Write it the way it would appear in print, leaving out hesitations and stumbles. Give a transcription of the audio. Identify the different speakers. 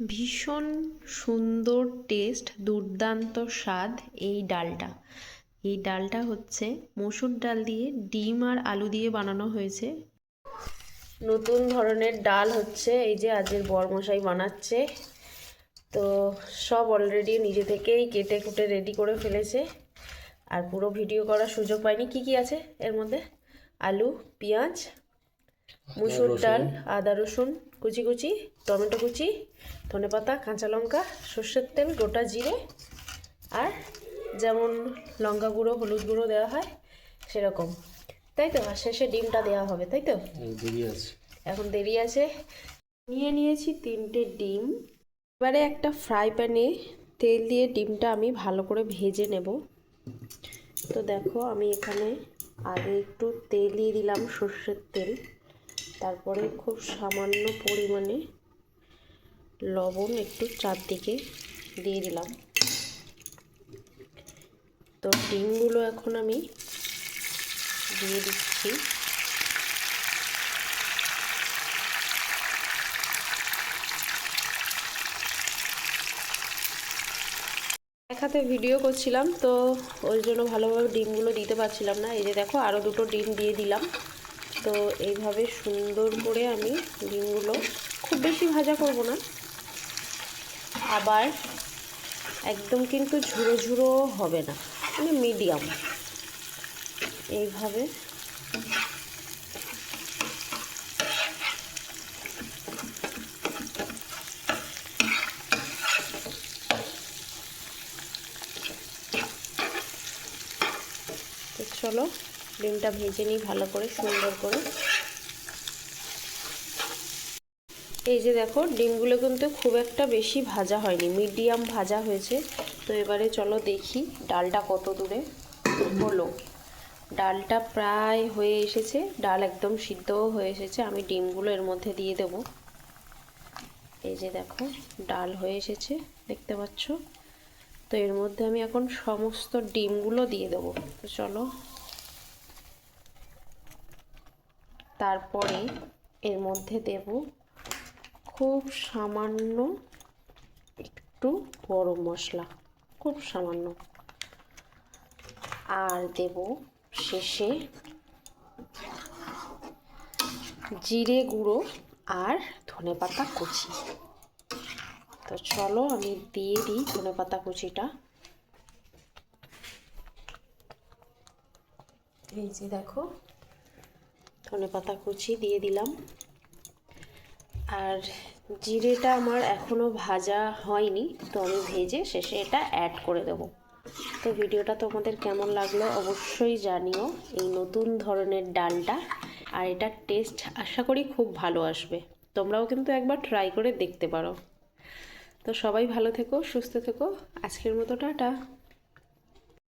Speaker 1: ভীষণ সুন্দর টেস্ট, দুর্দান্ত স্বাদ এই ডালটা হচ্ছে মসুর ডাল দিয়ে ডিম আর আলু দিয়ে বানানো হয়েছে। নতুন ধরনের ডাল হচ্ছে, এই যে আজের বরমশাই বানাচ্ছে। তো সব অলরেডি নিজে থেকেই কেটে কুটে রেডি করে ফেলেছে, আর পুরো ভিডিও করার সুযোগ পাইনি। কি কি আছে এর মধ্যে? আলু, পেঁয়াজ, মুসুর ডাল, আদা রসুন কুচি কুচি, টমেটো কুচি, ধনেপাতা, কাঁচা লঙ্কা, সর্ষের তেল, গোটা জিরে, আর যেমন লঙ্কা গুঁড়ো হলুদ গুঁড়ো দেওয়া হয় সেরকম, তাই তো? আর শেষে ডিমটা দেওয়া হবে, তাই তো? এখন দেরি আছে। নিয়েছি 3টে ডিম। এবারে একটা ফ্রাই প্যানে তেল দিয়ে ডিমটা আমি ভালো করে ভেজে নেব। তো দেখো, আমি এখানে আগে একটু তেল দিয়ে দিলাম, সর্ষের তেল। তারপরে খুব সামান্য পরিমাণে লবণ একটু চারদিকে দিয়ে দিলাম। তো ডিমগুলো এখন আমি দিয়ে দিচ্ছি। এক হাতে ভিডিও করছিলাম, তো ওই জন্য ভালোভাবে ডিমগুলো দিতে পারছিলাম না। এই যে দেখো, আরও 2টো ডিম দিয়ে দিলাম। তো এইভাবে সুন্দর করে আমি ডিমগুলো, খুব বেশি ভাজা করব না, আবার একদম কিন্তু ঝুরো ঝুরো হবে না, মানে মিডিয়াম। এইভাবে তো চলো ডিমটা ভেজে নিই ভালো করে, সুন্দর করে। এই যে দেখো, ডিমগুলো কিন্তু খুব একটা বেশি ভাজা হয়নি, মিডিয়াম ভাজা হয়েছে। তো এবারে চলো দেখি ডালটা কত দূরে হলো। ডালটা প্রায় হয়ে এসেছে, ডাল একদম সিদ্ধও হয়ে এসেছে। আমি ডিমগুলো এর মধ্যে দিয়ে দেব। এই যে দেখো, ডাল হয়ে এসেছে, দেখতে পাচ্ছ? তো এর মধ্যে আমি এখন সমস্ত ডিমগুলো দিয়ে দেব। তো চলো, তারপরে এর মধ্যে দেব খুব সামান্য একটু গরম মশলা, খুব সামান্য, আর দেব শেষে জিরে গুঁড়ো আর ধনেপাতা কুচি। তো চলো আমি দিয়ে দিই ধনেপাতা কুচিটা। এই যে দেখো, ধনেপাতা কুচি দিয়ে দিলাম। আর জিরেটা আমার এখনও ভাজা হয়নি, তো আমি ভেজে শেষে এটা অ্যাড করে দেবো। তো ভিডিওটা তোমাদের কেমন লাগলো অবশ্যই জানিও, এই নতুন ধরনের ডালটা। আর এটার টেস্ট আশা করি খুব ভালো আসবে। তোমরাও কিন্তু একবার ট্রাই করে দেখতে পারো। তো সবাই ভালো থেকো, সুস্থ থেকো। আজকের মতো টাটা।